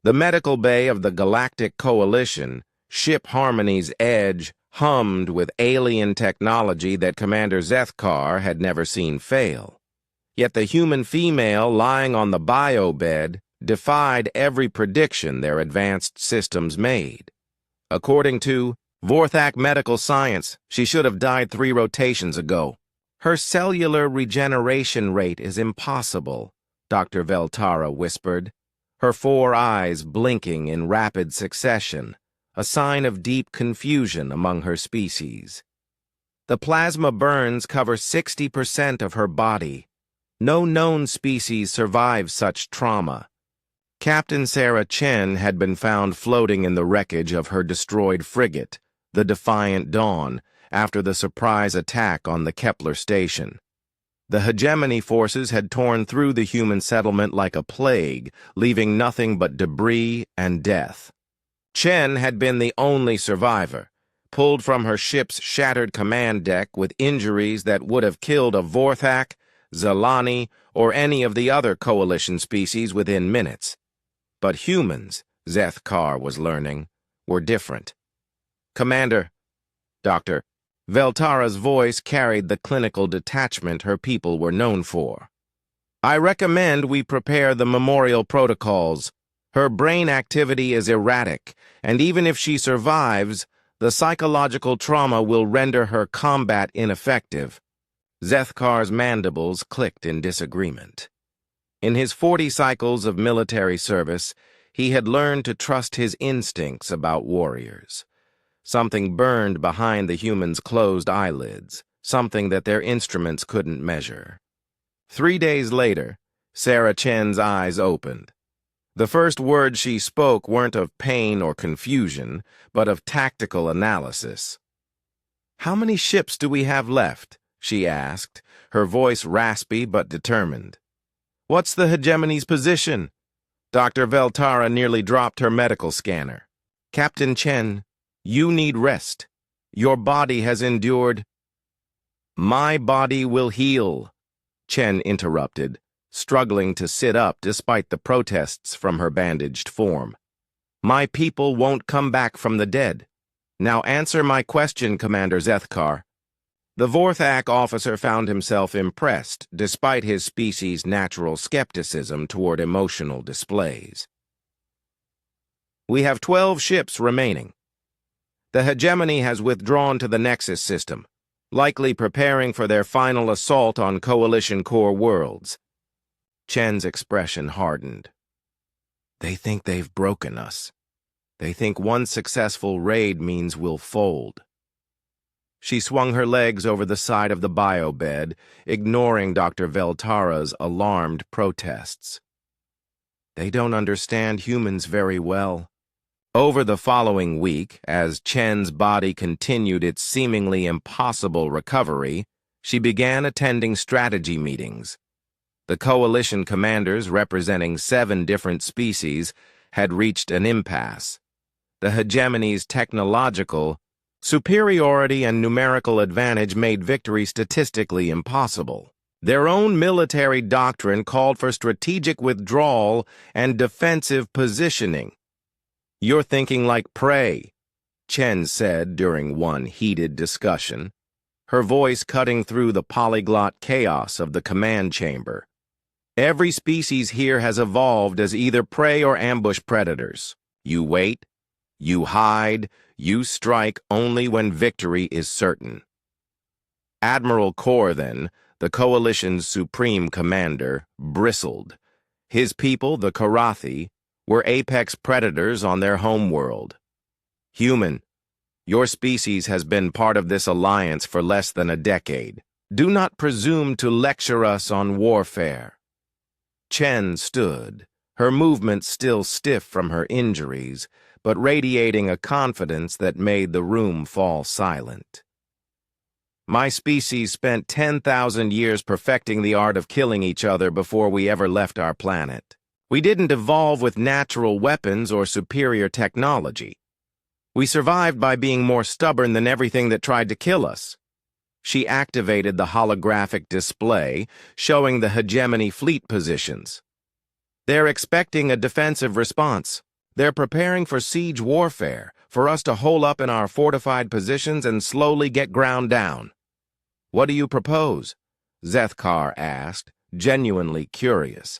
The medical bay of the Galactic Coalition, Ship Harmony's Edge, hummed with alien technology that Commander Zethkar had never seen fail. Yet the human female lying on the bio-bed defied every prediction their advanced systems made. According to Vorthak Medical Science, she should have died 3 rotations ago. Her cellular regeneration rate is impossible, Dr. Veltara whispered, her 4 eyes blinking in rapid succession, a sign of deep confusion among her species. The plasma burns cover 60% of her body. No known species survives such trauma. Captain Sarah Chen had been found floating in the wreckage of her destroyed frigate, the Defiant Dawn, after the surprise attack on the Kepler station. The hegemony forces had torn through the human settlement like a plague, leaving nothing but debris and death. Chen had been the only survivor, pulled from her ship's shattered command deck with injuries that would have killed a Vorthak, Zalani, or any of the other Coalition species within minutes. But humans, Zethkar was learning, were different. Commander, Doctor, Veltara's voice carried the clinical detachment her people were known for. I recommend we prepare the memorial protocols. Her brain activity is erratic, and even if she survives, the psychological trauma will render her combat ineffective. Zethkar's mandibles clicked in disagreement. In his 40 cycles of military service, he had learned to trust his instincts about warriors. Something burned behind the humans' closed eyelids, something that their instruments couldn't measure. 3 days later, Sarah Chen's eyes opened. The first words she spoke weren't of pain or confusion, but of tactical analysis. "How many ships do we have left?" she asked, her voice raspy but determined. "What's the hegemony's position?" Dr. Veltara nearly dropped her medical scanner. "Captain Chen, you need rest. Your body has endured—" "My body will heal," Chen interrupted, struggling to sit up despite the protests from her bandaged form. "My people won't come back from the dead. Now answer my question, Commander Zethkar." The Vorthak officer found himself impressed, despite his species' natural skepticism toward emotional displays. "We have 12 ships remaining. The hegemony has withdrawn to the Nexus system, likely preparing for their final assault on Coalition core worlds." Chen's expression hardened. "They think they've broken us. They think one successful raid means we'll fold." She swung her legs over the side of the bio-bed, ignoring Dr. Veltara's alarmed protests. "They don't understand humans very well." Over the following week, as Chen's body continued its seemingly impossible recovery, she began attending strategy meetings. The Coalition commanders, representing 7 different species, had reached an impasse. The hegemony's technological superiority and numerical advantage made victory statistically impossible. Their own military doctrine called for strategic withdrawal and defensive positioning. "You're thinking like prey," Chen said during one heated discussion, her voice cutting through the polyglot chaos of the command chamber. "Every species here has evolved as either prey or ambush predators. You wait, you hide, you strike only when victory is certain." Admiral Korthan, the Coalition's supreme commander, bristled. His people, the Karathi, were apex predators on their homeworld. "Human, your species has been part of this alliance for less than a decade. Do not presume to lecture us on warfare." Chen stood, her movements still stiff from her injuries, but radiating a confidence that made the room fall silent. "My species spent 10,000 years perfecting the art of killing each other before we ever left our planet. We didn't evolve with natural weapons or superior technology. We survived by being more stubborn than everything that tried to kill us." She activated the holographic display, showing the hegemony fleet positions. "They're expecting a defensive response. They're preparing for siege warfare, for us to hole up in our fortified positions and slowly get ground down. What do you propose? Zethkar asked, genuinely curious.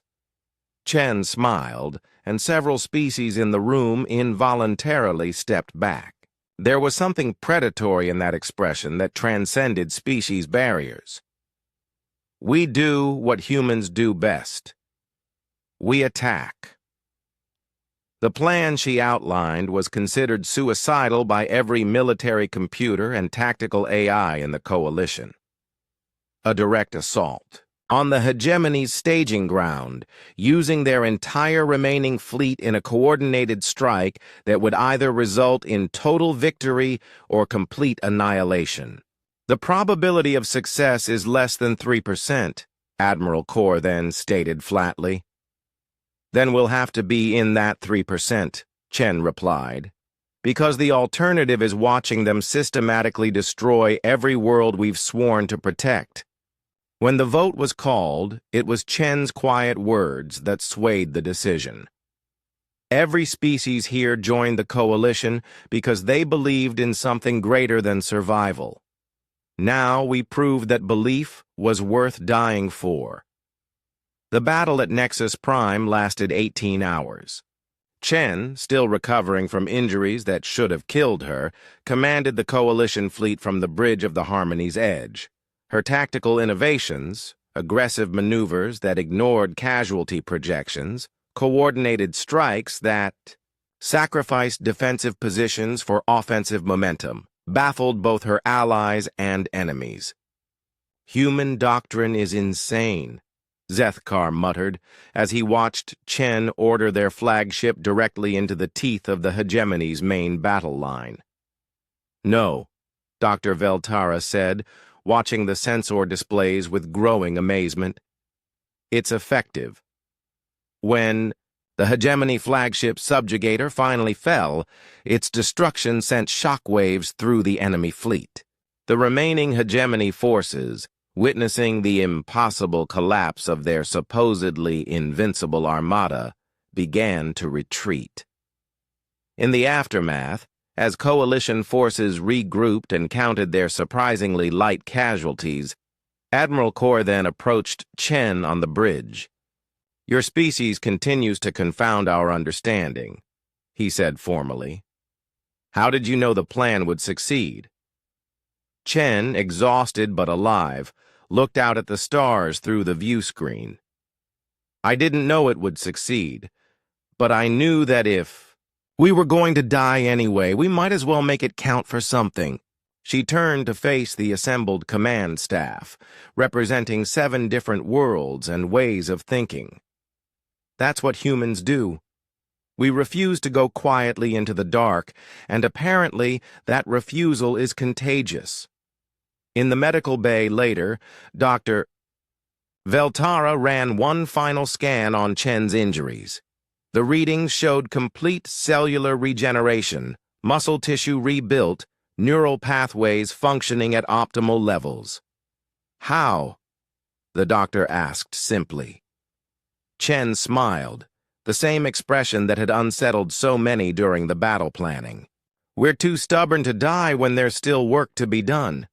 Chen smiled, and several species in the room involuntarily stepped back. There was something predatory in that expression that transcended species barriers. We do what humans do best. We attack. The plan she outlined was considered suicidal by every military computer and tactical AI in the coalition. A direct assault on the hegemony's staging ground, using their entire remaining fleet in a coordinated strike that would either result in total victory or complete annihilation. The probability of success is less than 3%, Admiral Kor then stated flatly. Then we'll have to be in that 3%, Chen replied, because the alternative is watching them systematically destroy every world we've sworn to protect. When the vote was called, it was Chen's quiet words that swayed the decision. Every species here joined the coalition because they believed in something greater than survival. Now we proved that belief was worth dying for. The battle at Nexus Prime lasted 18 hours. Chen, still recovering from injuries that should have killed her, commanded the coalition fleet from the bridge of the Harmony's edge. Her tactical innovations, aggressive maneuvers that ignored casualty projections, coordinated strikes that sacrificed defensive positions for offensive momentum, baffled both her allies and enemies. Human doctrine is insane, Zethkar muttered as he watched Chen order their flagship directly into the teeth of the hegemony's main battle line. No, Dr. Veltara said, watching the sensor displays with growing amazement. It's effective. When the hegemony flagship subjugator finally fell, its destruction sent shockwaves through the enemy fleet. The remaining hegemony forces, witnessing the impossible collapse of their supposedly invincible armada, began to retreat. In the aftermath, as coalition forces regrouped and counted their surprisingly light casualties, Admiral Kor then approached Chen on the bridge. Your species continues to confound our understanding, he said formally. How did you know the plan would succeed? Chen, exhausted but alive, looked out at the stars through the view screen. I didn't know it would succeed, but I knew that if we were going to die anyway, we might as well make it count for something. She turned to face the assembled command staff, representing 7 different worlds and ways of thinking. That's what humans do. We refuse to go quietly into the dark, and apparently that refusal is contagious. In the medical bay later, Dr. Veltara ran one final scan on Chen's injuries. The readings showed complete cellular regeneration, muscle tissue rebuilt, neural pathways functioning at optimal levels. How? The doctor asked simply. Chen smiled, the same expression that had unsettled so many during the battle planning. We're too stubborn to die when there's still work to be done.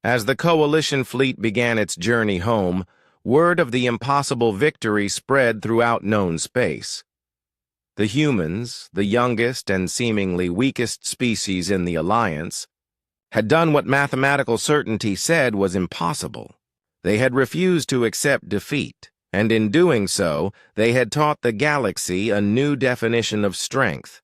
As the coalition fleet began its journey home, word of the impossible victory spread throughout known space. The humans, the youngest and seemingly weakest species in the Alliance, had done what mathematical certainty said was impossible. They had refused to accept defeat, and in doing so, they had taught the galaxy a new definition of strength.